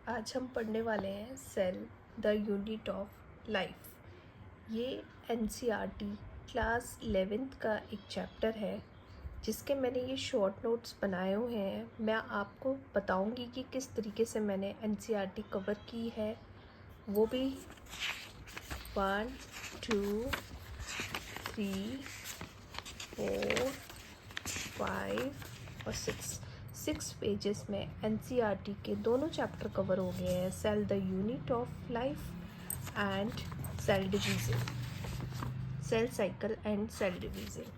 आज हम पढ़ने वाले हैं cell the unit of life. ये एनसीईआरटी क्लास 11th का एक चैप्टर है जिसके मैंने ये शॉर्ट नोट्स बनाए हुए हैं। मैं आपको बताऊंगी कि किस तरीके से मैंने एनसीईआरटी कवर की है, वो भी 1 2 3 4 5 और 6 पेजेस में एनसीईआरटी के दोनों चैप्टर कवर हो गए हैं, cell the unit of life and cell division, cell cycle and cell division.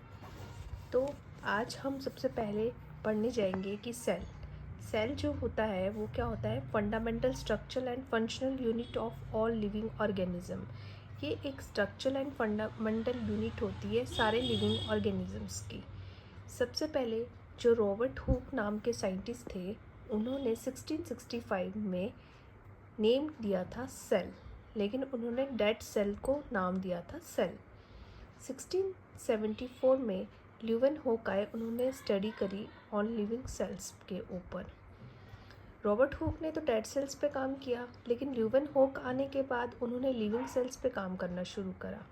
तो आज हम सबसे पहले पढ़ने जाएंगे कि सेल जो होता है वो क्या होता है। Fundamental structural and functional unit of all living organism. ये एक स्ट्रक्चरल एंड फंडामेंटल यूनिट होती है सारे लिविंग ऑर्गेनिजम्स की। सबसे पहले जो रॉबर्ट हुक नाम के साइंटिस्ट थे, उन्होंने 1665 में नेम दिया था सेल, लेकिन उन्होंने डेड सेल को नाम दिया था सेल। 1674 में ल्यूवेन होक आए, उन्होंने स्टडी करी ऑन लिविंग सेल्स के ऊपर। रॉबर्ट हुक ने तो डेड सेल्स पे काम किया, लेकिन ल्यूवेन होक आने के बाद उन्होंने लिविंग सेल्स पे काम करना शुरू करा।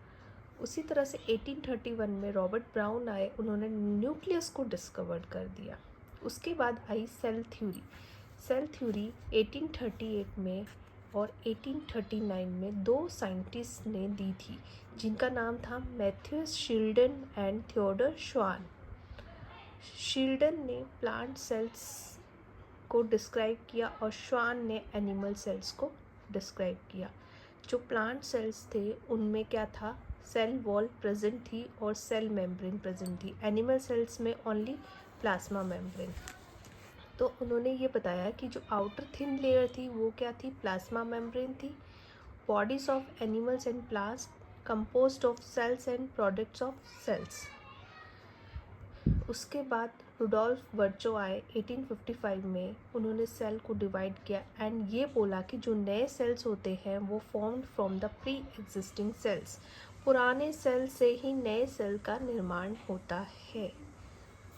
उसी तरह से 1831 में रॉबर्ट ब्राउन आए, उन्होंने न्यूक्लियस को डिस्कवर कर दिया। उसके बाद आई सेल थ्योरी। सेल थ्योरी 1838 में और 1839 में दो साइंटिस्ट ने दी थी, जिनका नाम था मैथ्यूस शील्डन एंड थियोडर श्वान। शील्डन ने प्लांट सेल्स को डिस्क्राइब किया और श्वान ने एनिमल सेल्स को डिस्क्राइब किया। जो प्लांट सेल्स थे उनमें क्या था, सेल वॉल प्रेजेंट थी और सेल मेम्ब्रेन प्रेजेंट थी। एनिमल सेल्स में ओनली प्लाज्मा मेम्ब्रेन। तो उन्होंने ये बताया कि जो आउटर थिन लेयर थी वो क्या थी, प्लाज्मा मेम्ब्रेन थी। Bodies of animals and plants composed of cells and products of cells. उसके बाद रुडोल्फ वर्चो आए 1855 में, उन्होंने सेल को डिवाइड किया एंड ये बोला कि जो नए सेल्स होते हैं वो formed from the pre existing cells. पुराने सेल से ही नए सेल का निर्माण होता है।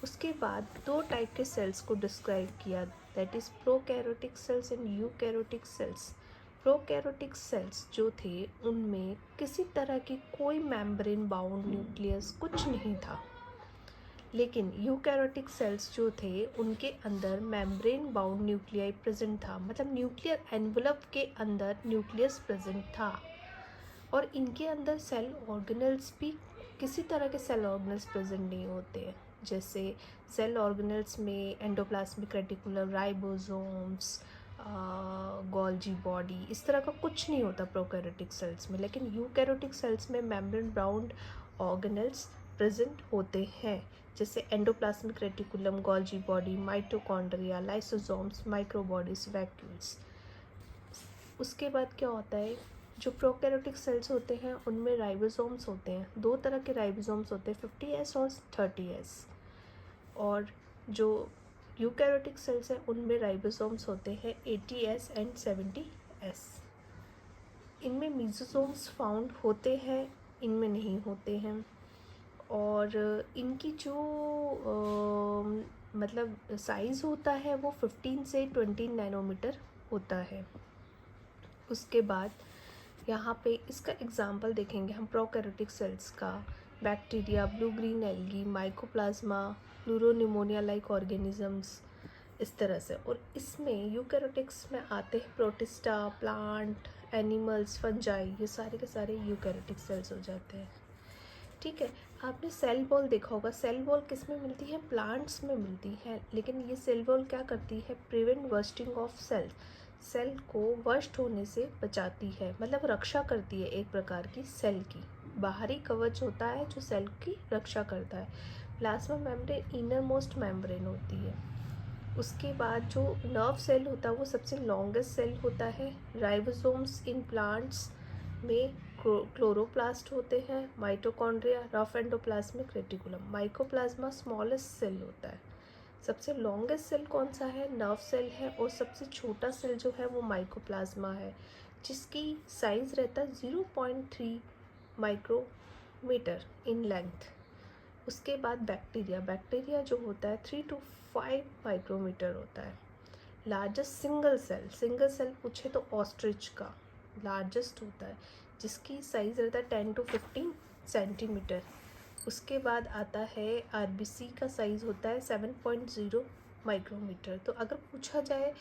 उसके बाद दो टाइप के सेल्स को डिस्क्राइब किया, that is prokaryotic cells and eukaryotic cells. Prokaryotic cells जो थे उनमें किसी तरह की कोई मेम्ब्रेन बाउंड न्यूक्लियस कुछ नहीं था, लेकिन यूकैरियोटिक सेल्स जो थे उनके अंदर मेम्ब्रेन बाउंड न्यूक्लियाई प्रेजेंट था, मतलब न्यूक्लियर एनवलप के अंदर न्यूक्लियस प्रेजेंट था। और इनके अंदर सेल ऑर्गेनल्स भी किसी तरह के सेल ऑर्गेनल्स प्रेजेंट नहीं होते हैं। जैसे सेल ऑर्गेनल्स में endoplasmic reticulum, ribosomes, Golgi body, इस तरह का कुछ नहीं होता प्रोकैरियोटिक सेल्स में। लेकिन यूकैरियोटिक सेल्स में मेम्ब्रेन बाउंड ऑर्गेनल्स प्रेजेंट होते हैं, जैसे endoplasmic reticulum, Golgi body, mitochondria, lysosomes, microbodies, vacuoles. उसके बाद क्या होता है, जो प्रोकैरियोटिक सेल्स होते हैं उनमें राइबोसोम्स होते हैं। दो तरह के राइबोसोम्स होते हैं, 50S और 30S। और जो यूकैरियोटिक सेल्स हैं उनमें राइबोसोम्स होते हैं 80S एंड 70S। इनमें मीसोसोम्स फाउंड होते हैं, इनमें नहीं होते हैं। और इनकी जो मतलब साइज़ होता है वो 15 से 20 नैनोमीटर होता है। उसके बाद यहाँ पे इसका एग्जांपल देखेंगे हम प्रोकैरियोटिक सेल्स का, bacteria, blue green algae, mycoplasma, pleuropneumonia like organisms, इस तरह से। और इसमें यूकैरियोटिक्स में आते हैं प्रोटिस्टा, प्लांट, एनिमल्स, फंजाई, ये सारे के सारे यूकैरियोटिक सेल्स हो जाते हैं। ठीक है, आपने सेल वॉल देखा होगा। सेल वॉल किस में मिलती है, प्लांट्स में मिलती है। लेकिन ये सेल वॉल क्या करती है, प्रिवेंट वर्स्टिंग ऑफ सेल, सेल को वर्स्ट होने से बचाती है, मतलब रक्षा करती है एक प्रकार की सेल की। बाहरी कवच होता है जो सेल की रक्षा करता है। Plasma membrane inner most membrane होती है। उसके बाद जो नर्व सेल होता है वो सबसे लॉन्गेस्ट सेल होता है। राइबोसोम्स इन प्लांट्स में क्लोरोप्लास्ट होते हैं। Mitochondria, rough endoplasmic reticulum, mycoplasma smallest cell होता है। सबसे लॉन्गेस्ट सेल कौन सा है, नर्व सेल है। और सबसे छोटा सेल जो है वो माइकोप्लाज्मा है, जिसकी साइज रहता है 0.3 माइक्रोमीटर इन लेंथ। उसके बाद बैक्टीरिया जो होता है 3 to 5 माइक्रोमीटर होता है। लार्जेस्ट सिंगल सेल पूछे तो ऑस्ट्रिच का लार्जेस्ट होता है, जिसकी साइज़ रहता है 10 to 15 सेंटीमीटर। उसके बाद आता है आरबीसी का साइज़ होता है 7.0 माइक्रोमीटर। तो अगर पूछा जाए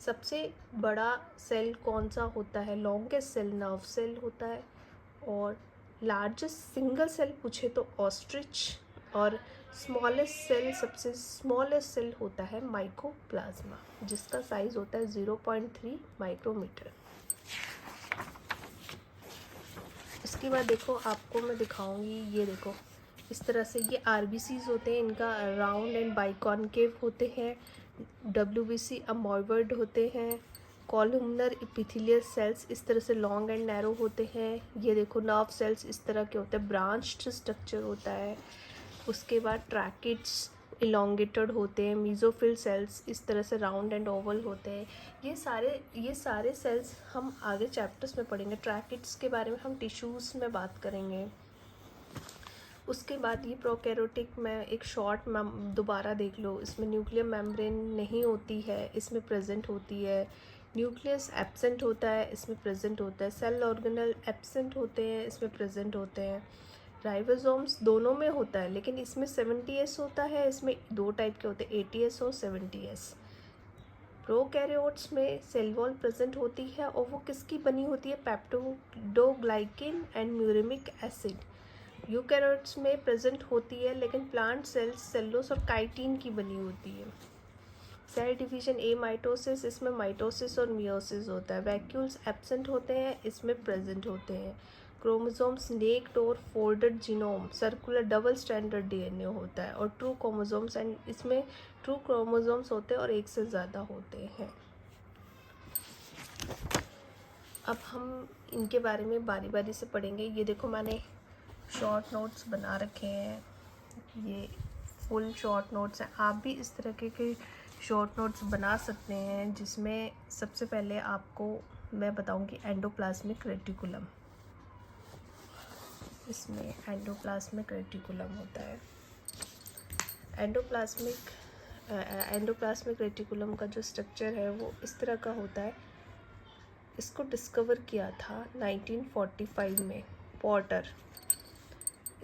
सबसे बड़ा सेल कौन सा होता है, लॉन्गेस्ट सेल नर्व सेल होता है, और लार्जेस्ट सिंगल सेल पूछे तो ऑस्ट्रिच, और सबसे स्मॉलेस्ट सेल होता है माइकोप्लाज्मा, जिसका साइज़ होता है 0.3 माइक्रोमीटर। इसके बाद देखो आपको मैं दिखाऊंगी, ये देखो इस तरह से ये आरबीसीज होते हैं, इनका राउंड एंड बाइकॉनकेव होते हैं। डब्ल्यूबीसी अमॉइवर्ड होते हैं। कॉलमनर एपिथेलियल सेल्स इस तरह से लॉन्ग एंड नैरो होते हैं। ये देखो नर्व सेल्स इस तरह के होते हैं, ब्रांच्ड स्ट्रक्चर होता है। उसके बाद ट्रैकिड्स इलोंगेटेड होते हैं। मीजोफिल सेल्स इस तरह से राउंड एंड ओवल होते हैं। ये सारे सेल्स हम आगे चैप्टर्स में पढ़ेंगे। ट्रैकिड्स के बारे में हम टिश्यूज़ में बात करेंगे। उसके बाद ये प्रोकैरियोटिक में एक शॉर्ट दोबारा देख लो, इसमें न्यूक्लियर मेम्ब्रेन नहीं होती है, इसमें प्रेजेंट होती है। न्यूक्लियस एब्सेंट होता है, इसमें प्रेजेंट होता है। सेल ऑर्गेनल एब्सेंट होते हैं, इसमें प्रेजेंट होते हैं। राइबोसोम्स दोनों में होता है, लेकिन इसमें 70S होता है, इसमें दो टाइप के होते हैं, 80S और 70S। प्रोकैरियोट्स में सेल वॉल प्रेजेंट होती है, और वो किसकी बनी होती है, पेप्टोडोग्लाइकेन एंड म्यूरेमिक एसिड। यूकैरियोट्स में प्रेजेंट होती है, लेकिन प्लांट सेल्स सेल्लोस और काइटिन की बनी होती है। सेल डिवीजन ए माइटोसिस, इसमें माइटोसिस और मियोसिस होता है। वैक्यूल्स एब्सेंट होते हैं, इसमें प्रेजेंट होते हैं। क्रोमोसोम्स नेक्ड और folded genome, circular double standard DNA होता है। और ट्रू क्रोमोसोम्स, एंड इसमें ट्रू क्रोमोसोम्स होते हैं और एक से ज़्यादा होते हैं। अब हम इनके बारे में बारी बारी से पढ़ेंगे। ये देखो मैंने शॉर्ट नोट्स बना रखे हैं, ये फुल शॉर्ट नोट्स हैं। आप भी इस तरह के शॉर्ट नोट्स बना सकते हैं, जिसमें सबसे पहले आपको मैं बताऊंगी एंडोप्लाज्मिक रेटिकुलम। इसमें एंडोप्लाज्मिक रेटिकुलम होता है। एंडोप्लाज्मिक रेटिकुलम का जो स्ट्रक्चर है वो इस तरह का होता है। इसको डिस्कवर किया था 1945 में पॉटर।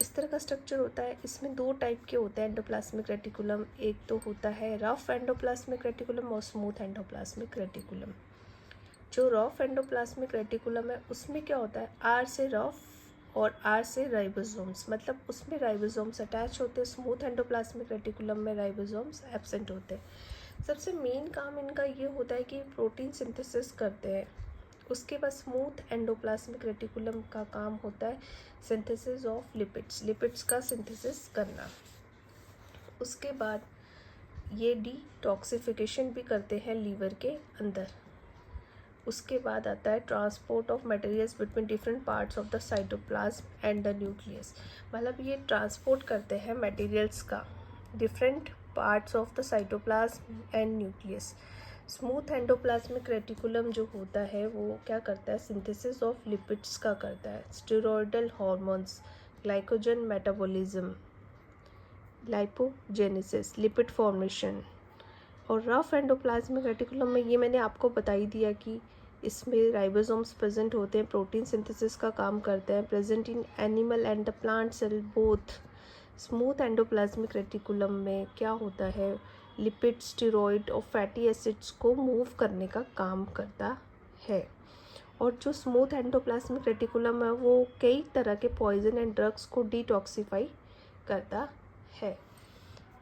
इस तरह का स्ट्रक्चर होता है। इसमें दो टाइप के होते हैं एंडोप्लाज्मिक रेटिकुलम। एक तो होता है रफ एंडोप्लाज्मिक रेटिकुलम और स्मूथ एंडोप्लाज्मिक रेटिकुलम। जो रफ एंडोप्लाज्मिक रेटिकुलम है उसमें क्या होता है, आर से रफ और आर से राइबोसोम्स, मतलब उसमें राइबोसोम्स अटैच होते हैं। स्मूथ एंडोप्लाज्मिक रेटिकुलम में राइबोसोम्स एब्सेंट होते हैं। सबसे मेन काम इनका ये होता है कि प्रोटीन सिंथेसिस करते हैं। उसके बाद स्मूथ एंडोप्लाज्मिक रेटिकुलम का काम होता है सिंथेसिस ऑफ लिपिड्स का सिंथेसिस करना। उसके बाद ये डिटॉक्सिफिकेशन भी करते हैं लीवर के अंदर। उसके बाद आता है transport of materials between different parts of the cytoplasm and the nucleus, मतलब ये ट्रांसपोर्ट करते हैं मटेरियल्स का different parts of the cytoplasm and nucleus. Smooth endoplasmic reticulum जो होता है वो क्या करता है, सिंथेसिस ऑफ लिपिड्स का करता है। Steroidal hormones, glycogen metabolism, lipogenesis, lipid formation. और रफ एंडोप्लाज्मिक रेटिकुलम में ये मैंने आपको बता ही दिया कि इसमें राइबोसोम्स प्रेजेंट होते हैं, प्रोटीन सिंथेसिस का काम करते हैं। Present in animal and the plant cell both. Smooth endoplasmic reticulum में क्या होता है, लिपिड, स्टेरॉइड और फैटी एसिड्स को मूव करने का काम करता है। और जो स्मूथ एंडोप्लाज्मिक रेटिकुलम है वो कई तरह के पॉइजन एंड ड्रग्स को डिटॉक्सिफाई करता है।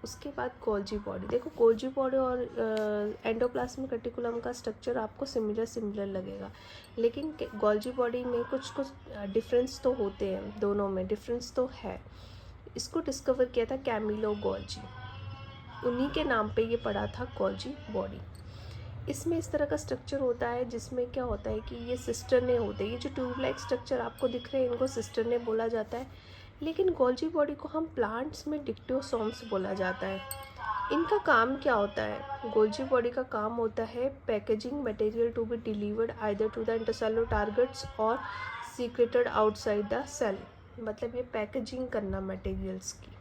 उसके बाद गोल्जी बॉडी, देखो गोल्जी बॉडी और एंडोप्लाज्मिक रेटिकुलम का स्ट्रक्चर आपको सिमिलर लगेगा, लेकिन गोल्जी बॉडी में कुछ डिफरेंस तो होते हैं, दोनों में डिफरेंस तो है। इसको डिस्कवर किया था कैमिलो गोल्जी, उन्हीं के नाम पे ये पड़ा था गोल्जी बॉडी। इसमें इस तरह का स्ट्रक्चर होता है जिसमें क्या होता है कि ये सिस्टरने होते हैं। ये जो ट्यूब लाइक स्ट्रक्चर आपको दिख रहे हैं इनको सिस्टरने बोला जाता है, लेकिन गोल्जी बॉडी को हम प्लांट्स में डिक्टोसोम्स बोला जाता है। इनका काम क्या होता है, गोल्जी बॉडी का काम होता है packaging material to be delivered either to the intercellular targets और सीक्रेटेड आउटसाइड द सेल, मतलब ये पैकेजिंग करना मटेरियल्स की।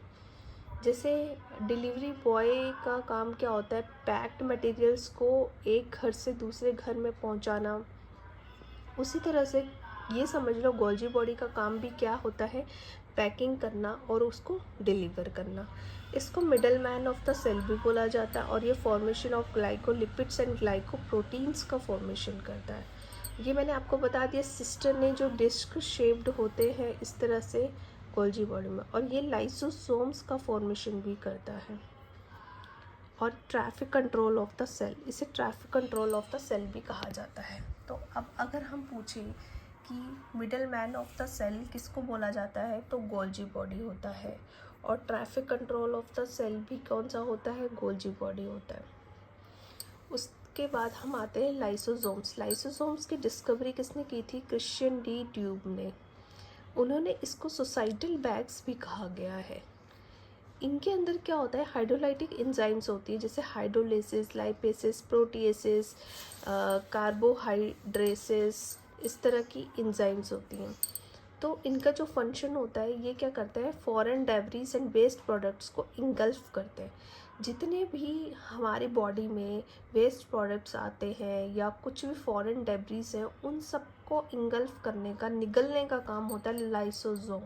जैसे डिलीवरी बॉय का काम क्या होता है, पैक्ड मटेरियल्स को एक घर से दूसरे घर में पहुंचाना, उसी तरह से ये समझ लो गोल्जी बॉडी का काम भी क्या होता है, पैकिंग करना और उसको डिलीवर करना। इसको middle man of the cell भी बोला जाता है और ये formation of glycolipids and glycoproteins का फॉर्मेशन करता है। ये मैंने आपको बता दिया, सिस्टर ने जो डिस्क शेप्ड होते हैं इस तरह से गोल्जी बॉडी में, और ये लाइसोसोम्स का फॉर्मेशन भी करता है। और traffic control of the cell, इसे traffic control of the cell भी कहा जाता है। तो अब अगर हम पूछें कि middle man of the cell किसको बोला जाता है, तो गोल्जी बॉडी होता है। और traffic control of the cell भी कौन सा होता है, गोल्जी बॉडी होता है। उसके बाद हम आते हैं लाइसोसोम्स। लाइसोसोम्स की डिस्कवरी किसने की थी, क्रिश्चियन डी ट्यूब ने। उन्होंने इसको सोसाइटल बैग्स भी कहा गया है। इनके अंदर क्या होता है, हाइड्रोलाइटिक एंजाइम्स होती है, जैसे हाइड्रोलेसिस, लाइपेसिस, प्रोटीएसिस, कार्बोहाइड्रेसिस, इस तरह की एंजाइम्स होती हैं। तो इनका जो फंक्शन होता है, ये क्या करता है, foreign debris and waste products को इंगल्फ करते हैं। जितने भी हमारी बॉडी में वेस्ट प्रोडक्ट्स आते हैं या कुछ भी फॉरेन डेब्रीज हैं, उन सबको इंगल्फ करने का, निगलने का काम होता है लाइसोसोम।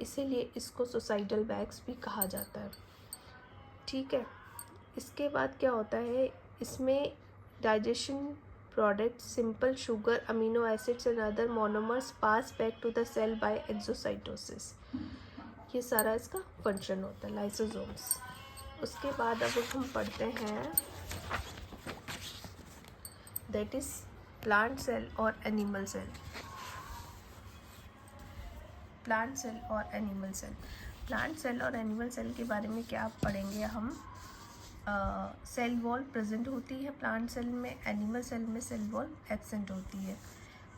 इसीलिए इसको सोसाइटल बैग्स भी कहा जाता है। ठीक है, इसके बाद क्या होता है, इसमें digestion product, simple sugar, amino acids and other monomers pass back to the cell by exocytosis. ये सारा इसका फंक्शन होता है लाइसोसोम्स। उसके बाद अब हम पढ़ते हैं दैट इज प्लांट सेल और एनिमल सेल। प्लांट सेल और एनिमल सेल, प्लांट सेल और एनिमल सेल के बारे में क्या पढ़ेंगे हम। सेल वॉल प्रेजेंट होती है प्लांट सेल में, एनिमल सेल में सेल वॉल एब्सेंट होती है।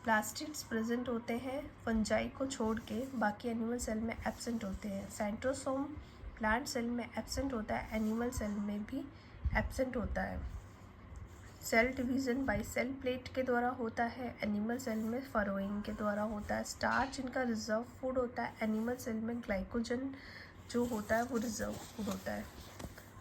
प्लास्टिड्स प्रेजेंट होते हैं फंजाई को छोड़ के, बाकी एनिमल सेल में एब्सेंट होते हैं। सेंट्रोसोम प्लांट सेल में एब्सेंट होता है, एनिमल सेल में भी एब्सेंट होता है। Cell division by cell plate के द्वारा होता है, एनिमल सेल में फरोइंग के द्वारा होता है। स्टार्च इनका रिजर्व फूड होता है, एनिमल सेल में ग्लाइकोजन जो होता है वो रिजर्व फूड होता है।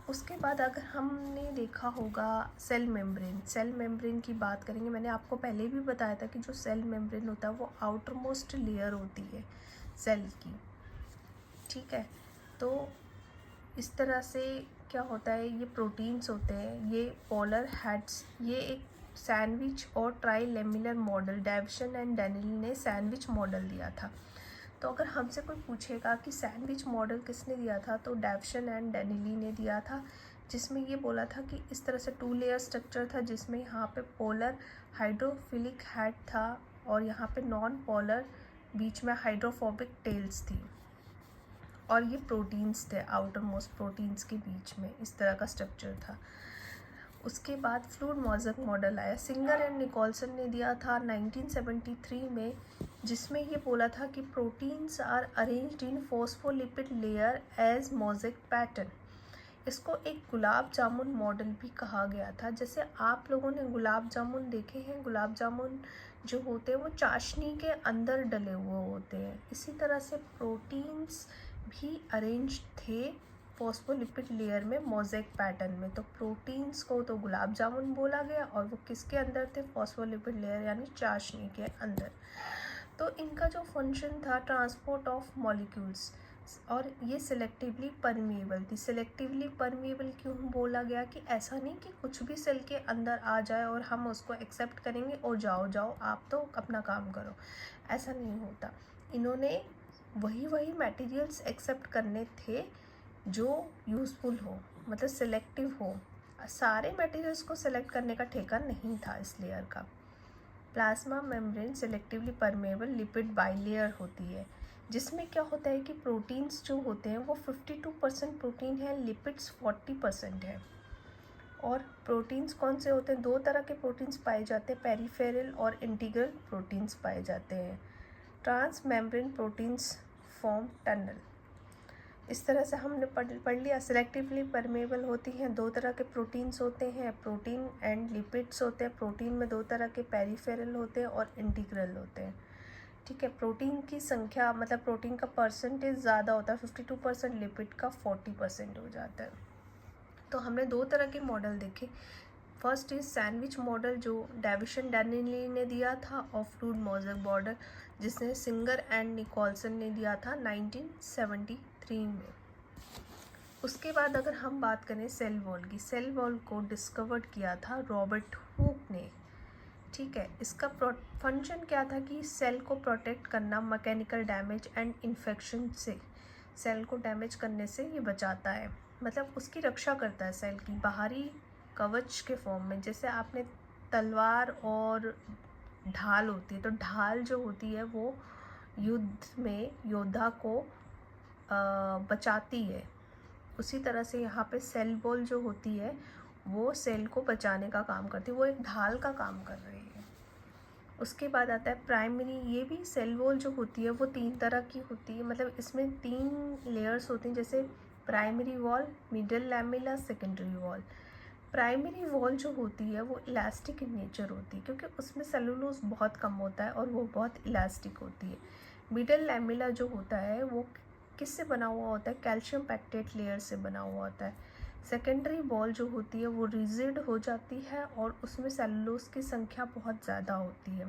उसके बाद अगर हमने देखा होगा सेल मेम्ब्रेन, सेल मेम्ब्रेन की बात करेंगे। मैंने आपको पहले भी बताया था कि जो सेल मेम्ब्रेन होता है वो आउटर मोस्ट लेयर होती है सेल की। ठीक है, तो इस तरह से क्या होता है, ये प्रोटीन्स होते हैं, ये पोलर हेड्स, ये एक सैंडविच और ट्राइलेमिनर मॉडल, डेविसन एंड डेनियल ने सैंडविच मॉडल दिया था। तो अगर हमसे कोई पूछेगा कि सैंडविच मॉडल किसने दिया था, तो डेविसन एंड डेनियली ने दिया था, जिसमें ये बोला था कि इस तरह से 2 लेयर स्ट्रक्चर था, जिसमें यहाँ पे पोलर हाइड्रोफिलिक हेड था और यहाँ पे नॉन पोलर बीच में हाइड्रोफोबिक टेल्स थी, और ये प्रोटीन्स थे आउटर मोस्ट प्रोटीन्स के बीच में, इस तरह का स्ट्रक्चर था। उसके बाद फ्लूइड मोज़ेक मॉडल आया, सिंगर एंड निकोलसन ने दिया था 1973 में, जिसमें ये बोला था कि proteins are arranged in phospholipid layer as mosaic pattern. इसको एक गुलाब जामुन मॉडल भी कहा गया था। जैसे आप लोगों ने गुलाब जामुन देखे हैं, गुलाब जामुन जो होते हैं वो चाशनी के अंदर डले हुए होते हैं, इसी तरह से प्रोटीन्स भी अरेंज थे फॉस्फोलिपिड लेयर में मोज़ेक पैटर्न में। तो प्रोटीन्स को तो गुलाब जामुन बोला गया, और वो किसके अंदर थे, फॉस्फोलिपिड लेयर यानी चाशनी के अंदर। तो इनका जो फंक्शन था ट्रांसपोर्ट ऑफ मॉलिक्यूल्स, और ये सिलेक्टिवली परमिएबल थी। सिलेक्टिवली परमिएबल क्यों बोला गया, कि ऐसा नहीं कि कुछ भी सेल के अंदर आ जाए और हम उसको एक्सेप्ट करेंगे और जाओ जाओ आप तो अपना काम करो, ऐसा नहीं होता। इन्होंने वही मटेरियल्स एक्सेप्ट करने थे जो यूज़फुल हो, मतलब सिलेक्टिव हो। सारे मटेरियल्स को सिलेक्ट करने का ठेका नहीं था इस लेयर का। Plasma membrane selectively permeable lipid bilayer होती है, जिसमें क्या होता है कि प्रोटीन्स जो होते हैं वो 52% प्रोटीन है, लिपिड्स 40% है। और प्रोटीन्स कौन से होते हैं, 2 तरह के प्रोटीन्स पाए जाते हैं, पेरिफेरल और इंटीग्रल प्रोटीन्स पाए जाते हैं। Transmembrane proteins form tunnel. इस तरह से हमने पढ़ लिया। सिलेक्टिवली परमेबल होती हैं, 2 तरह के प्रोटीन्स होते हैं, प्रोटीन एंड लिपिड्स होते हैं। प्रोटीन में 2 तरह के, पेरिफेरल होते हैं और इंटीग्रल होते हैं। ठीक है। प्रोटीन की संख्या मतलब प्रोटीन का परसेंटेज ज़्यादा होता है, 52%, लिपिड का 40% हो जाता है। तो हमने दो तरह के मॉडल देखे। फर्स्ट इज सैंडविच मॉडल जो डेविसन डैनिली ने दिया था, और फ्लूड मोज़र मॉडल जिसने सिंगर एंड निकोलसन ने दिया था 1973 में। उसके बाद अगर हम बात करें सेल वॉल की, सेल वॉल को डिस्कवर्ड किया था रॉबर्ट हुक ने। ठीक है, इसका फंक्शन क्या था कि सेल को प्रोटेक्ट करना मैकेनिकल डैमेज एंड इन्फेक्शन से, सेल को डैमेज करने से ये बचाता है, मतलब उसकी रक्षा करता है सेल की बाहरी कवच के फॉर्म में। जैसे आपने तलवार और ढाल होती है, तो ढाल जो होती है वो युद्ध में योद्धा को बचाती है, उसी तरह से यहाँ पे सेल वॉल जो होती है वो सेल को बचाने का काम करती है, वो एक ढाल का काम कर रही है। उसके बाद आता है प्राइमरी, ये भी सेल वॉल जो होती है वो 3 तरह की होती है, मतलब इसमें 3 लेयर्स होती हैं, जैसे primary wall, middle lamella, secondary wall. Primary wall जो होती है वो इलास्टिक इन नेचर होती है, क्योंकि उसमें सेलुलोज बहुत कम होता है और वो बहुत इलास्टिक होती है। मिडल लैमेला जो होता है वो किससे बना हुआ होता है, कैल्शियम पैक्टेट लेयर से बना हुआ होता है। सेकेंडरी वॉल जो होती है वो रिजिड हो जाती है और उसमें सेलुलोज की संख्या बहुत ज़्यादा होती है।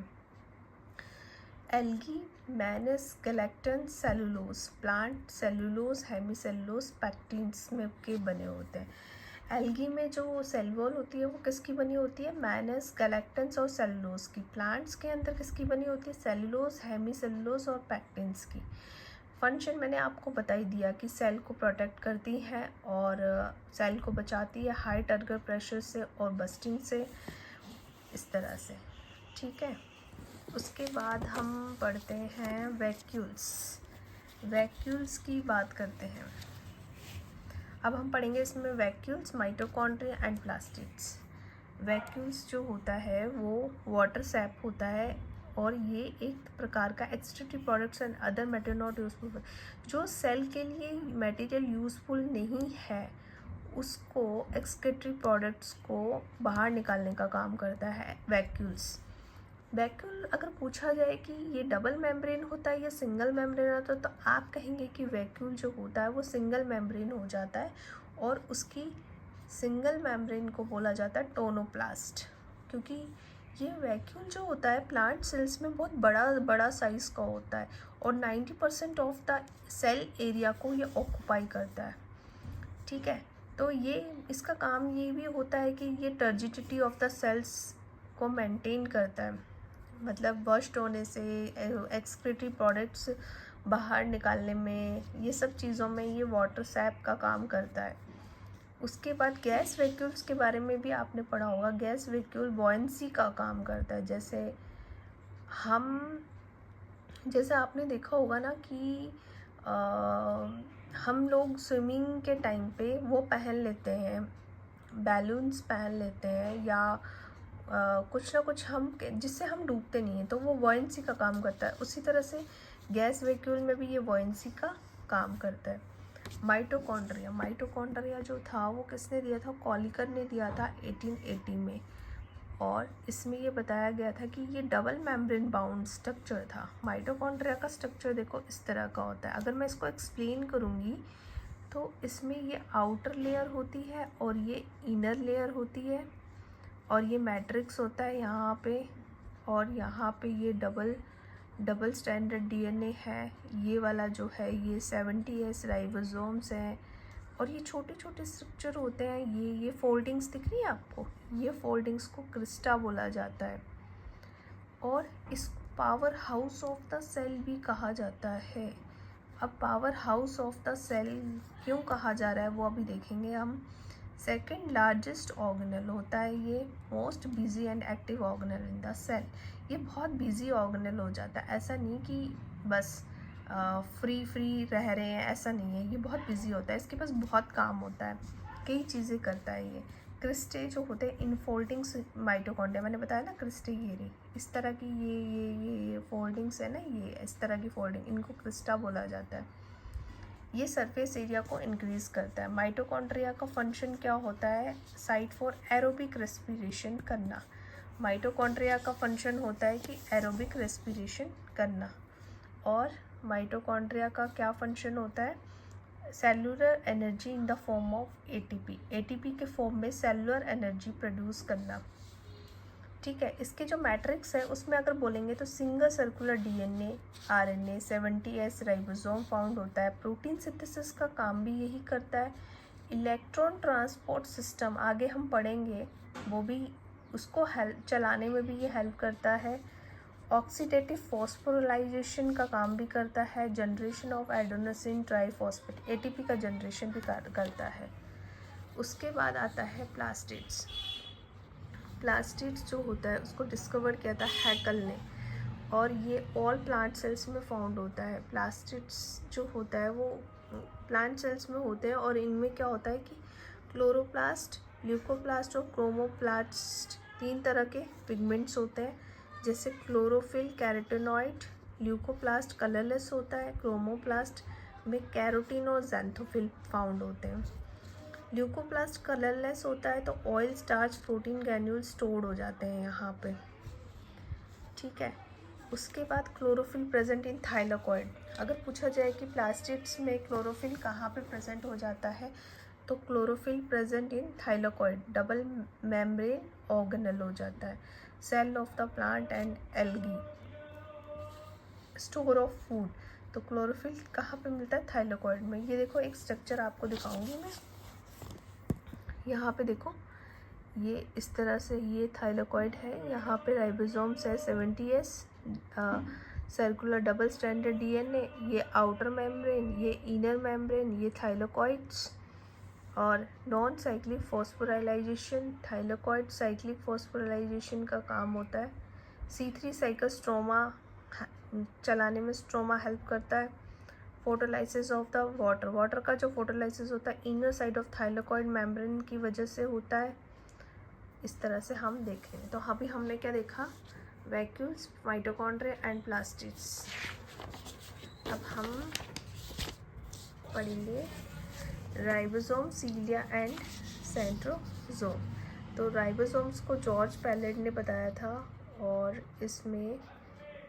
Algae, mannans, galactans, cellulose, plant cellulose, hemicellulose, pectins में के बने होते हैं। एल्गी में जो सेल वॉल होती है वो किसकी बनी होती है, मैनस, गैलेक्टन्स और सेलुलोज की। प्लांट्स के अंदर किसकी बनी होती है, सेलुलोज, हेमीसेलुलोज और पैक्टिन्स की। फंक्शन मैंने आपको बता ही दिया कि सेल को प्रोटेक्ट करती हैं और सेल को बचाती है हाई टारगेट प्रेशर से और बस्टिंग से, इस तरह से। ठीक है, उसके बाद हम पढ़ते हैं वैक्यूल्स। वैक्यूल्स की बात करते हैं। अब हम पढ़ेंगे इसमें vacuoles, mitochondria and plastids. Vacuoles जो होता है वो वाटर सैप होता है और ये एक प्रकार का एक्सट्रेक्टिव products and other material not useful, जो सेल के लिए मटेरियल यूजफुल नहीं है उसको एक्सक्रीटरी प्रोडक्ट्स को बाहर निकालने का काम करता है वैक्यूल्स। वैक्यूल अगर पूछा जाए कि ये डबल मेम्ब्रेन होता है या सिंगल मेम्ब्रेन होता है, तो आप कहेंगे कि वैक्यूल जो होता है वो सिंगल मेम्ब्रेन हो जाता है और उसकी सिंगल मेम्ब्रेन को बोला जाता है टोनोप्लास्ट, क्योंकि ये वैक्यूल जो होता है प्लांट सेल्स में बहुत बड़ा साइज़ का होता है और 90% ऑफ द सेल एरिया को ये ऑक्यूपाई करता है। ठीक है, तो ये इसका काम ये भी होता है कि ये टर्जिडिटी ऑफ द सेल्स को मेंटेन करता है, मतलब बर्स्ट होने से, एक्सक्रीटरी प्रोडक्ट्स बाहर निकालने में, ये सब चीज़ों में ये वाटर सैप का काम करता है। उसके बाद गैस वैक्यूल्स के बारे में भी आपने पढ़ा होगा। गैस वैक्यूल बॉयंसी का काम करता है। जैसे आपने देखा होगा ना कि हम लोग स्विमिंग के टाइम पे वो पहन लेते हैं, बैलून्स पहन लेते हैं या कुछ ना कुछ हम जिससे हम डूबते नहीं हैं, तो वो बॉयंसी का काम करता है। उसी तरह से गैस वैक्यूल में भी ये बॉयंसी का काम करता है। माइटोकॉन्ड्रिया जो था वो किसने दिया था, कॉलिकर ने दिया था 1880 में, और इसमें ये बताया गया था कि ये डबल मेम्ब्रेन बाउंड स्ट्रक्चर था। माइटोकॉन्ड्रिया का स्ट्रक्चर देखो इस तरह का होता है। अगर मैं इसको एक्सप्लेन करूँगी तो इसमें ये आउटर लेयर होती है और ये इनर लेयर होती है और ये मैट्रिक्स होता है यहाँ पे, और यहाँ पे ये डबल स्टैंडर्ड डीएनए है। ये वाला जो है ये 70S राइबोसोम्स हैं और ये छोटे छोटे स्ट्रक्चर होते हैं। ये फोल्डिंग्स दिख रही है आपको, ये फोल्डिंग्स को क्रिस्टा बोला जाता है और इस powerhouse of the cell भी कहा जाता है। अब powerhouse of the cell क्यों कहा जा रहा है वो अभी देखेंगे हम। सेकेंड लार्जेस्ट ऑर्गेनल होता है ये, most busy and active organelle in the cell. ये बहुत बिजी ऑर्गेनल हो जाता है, ऐसा नहीं कि बस फ्री रह रहे हैं, ऐसा नहीं है। ये बहुत बिजी होता है, इसके पास बहुत काम होता है, कई चीज़ें करता है ये। क्रिस्टे जो होते हैं इनफोल्डिंग्स माइटोकॉन्ड्रिया, मैंने बताया ना क्रिस्टे ये रही इस तरह की, ये फोल्डिंग्स है ना, ये इस तरह की फोल्डिंग, इनको क्रिस्टा बोला जाता है। ये सरफेस एरिया को इंक्रीज़ करता है। माइटोकॉन्ड्रिया का फंक्शन क्या होता है, साइट फॉर एरोबिक रेस्पिरेशन करना। माइटोकॉन्ड्रिया का फंक्शन होता है कि एरोबिक रेस्पिरेशन करना। और माइटोकॉन्ड्रिया का क्या फंक्शन होता है, cellular energy in the form of ATP, ATP के फॉर्म में सेलुलर एनर्जी प्रोड्यूस करना। ठीक है, इसके जो मैट्रिक्स है उसमें अगर बोलेंगे तो single circular DNA, RNA, 70S ribosome found होता है। प्रोटीन सिंथेसिस का काम भी यही करता है। इलेक्ट्रॉन ट्रांसपोर्ट सिस्टम आगे हम पढ़ेंगे, वो भी उसको हेल्प चलाने में भी ये हेल्प करता है। ऑक्सीडेटिव फॉस्फोराइलेशन का काम भी करता है। Generation of adenosine triphosphate, ATP का जनरेशन भी करता है। उसके बाद आता है प्लास्टिड्स। प्लास्टिड्स जो होता है उसको डिस्कवर किया था हैकल ने, और ये ऑल प्लांट सेल्स में फाउंड होता है। प्लास्टिड्स जो होता है वो प्लांट सेल्स में होते हैं, और इनमें क्या होता है कि क्लोरोप्लास्ट, ल्यूकोप्लास्ट और क्रोमोप्लास्ट 3 तरह के पिगमेंट्स होते हैं, जैसे क्लोरोफिल, कैरोटेनॉइड। ल्यूकोप्लास्ट कलरलेस होता है, क्रोमोप्लास्ट में कैरोटीन और ज़ैंथोफिल फाउंड होते हैं। ल्यूकोप्लास्ट कलरलेस होता है तो oil, starch, protein granule stored हो जाते हैं यहाँ पे। ठीक है, उसके बाद क्लोरोफिल प्रेजेंट इन थाइलाकॉइड। अगर पूछा जाए कि प्लास्टिड्स में क्लोरोफिल कहाँ पे प्रेजेंट हो जाता है, तो chlorophyll present in thylakoid, double membrane organelle हो जाता है। Cell of the plant and algae, store of food. तो क्लोरोफिल कहाँ पे मिलता है, थाइलाकॉइड में। ये देखो एक स्ट्रक्चर आपको दिखाऊंगी मैं, यहाँ पे देखो, ये इस तरह से ये थाइलाकॉइड है। यहाँ पे राइबोसोम्स है 70S, circular double stranded DNA, ये आउटर मेम्ब्रेन, ये इनर मेम्ब्रेन, ये थाइलाकॉइड्स। और नॉन साइक्लिक फॉस्फोराइलाइजेशन, थाइलाकॉइड साइक्लिक फॉस्फोराइलाइजेशन का काम होता है। C3 साइकिल स्ट्रोमा चलाने में स्ट्रोमा हेल्प करता है। Photolysis of the water, water का जो फोटोलाइसिस होता है inner side of thylakoid membrane की वजह से होता है। इस तरह से हम देख रहे हैं। तो अभी हमने क्या देखा, वैक्यूल्स, माइटोकॉन्ड्रिया एंड प्लास्टिड्स। अब हम पढ़ेंगे राइबोसोम, सीलिया एंड सेंट्रोसोम। तो राइबोसोम्स को जॉर्ज पैलेट ने बताया था, और इसमें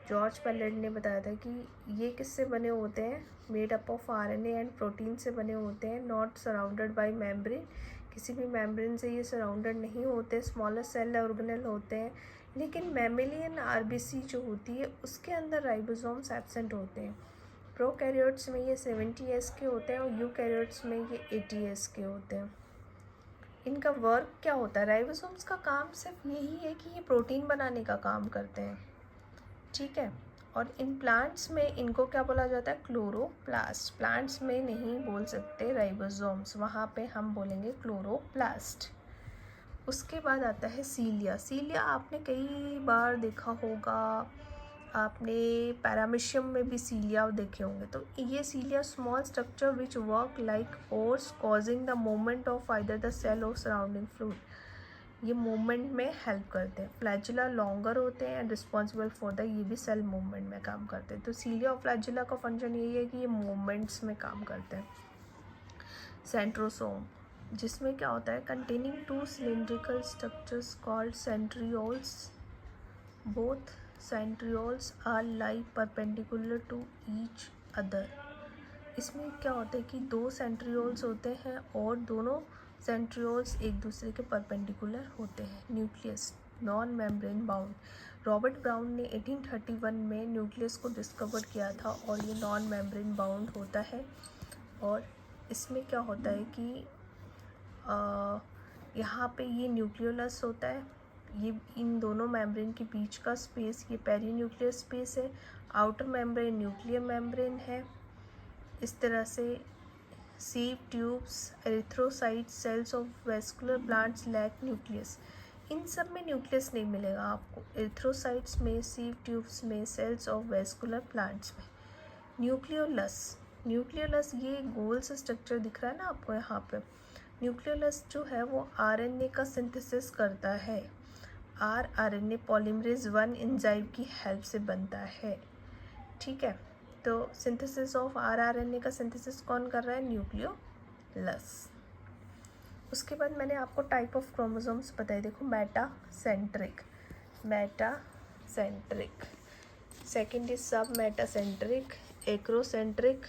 जॉर्ज पैलेट ने बताया था कि ये किससे बने होते हैं, made up of RNA and protein से बने होते हैं, नॉट सराउंडेड बाय मेम्ब्रेन, किसी भी मेम्ब्रेन से ये सराउंडेड नहीं होते, स्मॉलर सेल ऑर्गेनल होते हैं। लेकिन मैमेलियन आरबीसी जो होती है उसके अंदर राइबोसोम्स एब्सेंट होते हैं। प्रोकैरियोट्स में ये 70S के होते हैं, और यूकैरियोट्स में ये 80S के होते हैं। इनका वर्क क्या होता है, राइबोसोम्स का काम सिर्फ यही है कि ये प्रोटीन बनाने का काम करते हैं। ठीक है, और इन प्लांट्स में इनको क्या बोला जाता है, क्लोरोप्लास्ट। प्लांट्स में नहीं बोल सकते राइबोसोम्स, वहाँ पे हम बोलेंगे क्लोरोप्लास्ट। उसके बाद आता है सीलिया। सीलिया आपने कई बार देखा होगा, आपने पैरामीशियम में भी सीलिया देखे होंगे। तो ये cilia small structure which work like oars causing the movement of either the cell और सराउंडिंग फ्लूइड, ये मूवमेंट में हेल्प करते हैं। फ्लैजिला लॉन्गर होते हैं एंड रिस्पॉन्सिबल फॉर द, ये भी सेल मूवमेंट में काम करते हैं। तो सीलिया और फ्लैजिला का फंक्शन यही है कि ये मूवमेंट्स में काम करते हैं। सेंट्रोसोम, जिसमें क्या होता है, containing 2 cylindrical structures called centrioles, both centrioles are lie perpendicular to each other. इसमें क्या होता है कि 2 सेंट्रियोल्स होते हैं, और दोनों सेंट्रियोल्स एक दूसरे के परपेंडिकुलर होते हैं। Nucleus, non membrane bound. Robert brown ने 1831 में न्यूक्लियस को डिस्कवर किया था, और ये नॉन मेम्ब्रेन बाउंड होता है। और इसमें क्या होता है कि यहाँ पे ये न्यूक्लियोलस होता है, ये इन दोनों मेम्ब्रेन के बीच का स्पेस ये पेरीन्यूक्लियर स्पेस है। आउटर मेम्ब्रेन न्यूक्लियर मेम्ब्रेन है। इस तरह से sieve tubes, erythrocytes, cells of vascular plants lack nucleus. इन सब में न्यूक्लियस नहीं मिलेगा आपको, एरिथ्रोसाइट्स में, सीव ट्यूब्स में, सेल्स ऑफ वेस्कुलर प्लांट्स में। न्यूक्लियोलस, न्यूक्लियोलस ये गोल सा स्ट्रक्चर दिख रहा है ना आपको यहाँ पे। न्यूक्लियोलस जो है वो आरएनए का सिंथेसिस करता है। आरएनए पॉलीमरेज 1 एंजाइम की हेल्प से बनता है। ठीक है, तो सिंथेसिस ऑफ आरएनए का सिंथेसिस कौन कर रहा है, न्यूक्लियोलस। उसके बाद मैंने आपको टाइप ऑफ क्रोमोसोम्स बताए, देखो मेटासेंट्रिक, मेटासेंट्रिक, सेकेंड इज सब मेटासेंट्रिक, एक्रोसेंट्रिक,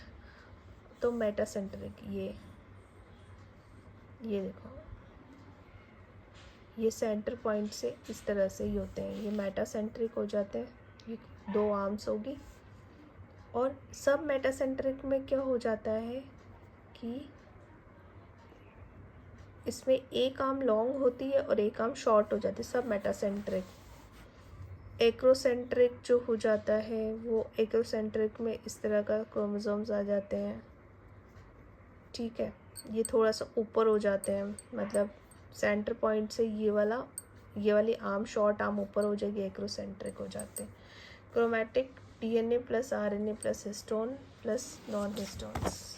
तो मेटासेंट्रिक ये देखो, ये सेंटर पॉइंट से इस तरह से ही होते हैं, ये मेटासेंट्रिक हो जाते हैं, ये 2 आर्म्स होगी। और सब मेटासेंट्रिक में क्या हो जाता है कि इसमें एक आर्म लॉन्ग होती है और एक आर्म शॉर्ट हो जाती है, सब मेटासेंट्रिक। एक्रोसेंट्रिक जो हो जाता है वो एक्रोसेंट्रिक में इस तरह का क्रोमोसोम्स आ जाते हैं, ठीक है, ये थोड़ा सा ऊपर हो जाते हैं, मतलब सेंटर पॉइंट से ये वाली आर्म शॉर्ट आर्म ऊपर हो जाएगी, एक्रोसेंट्रिक हो जाते हैं। Chromatic, DNA plus RNA plus histone plus non histones.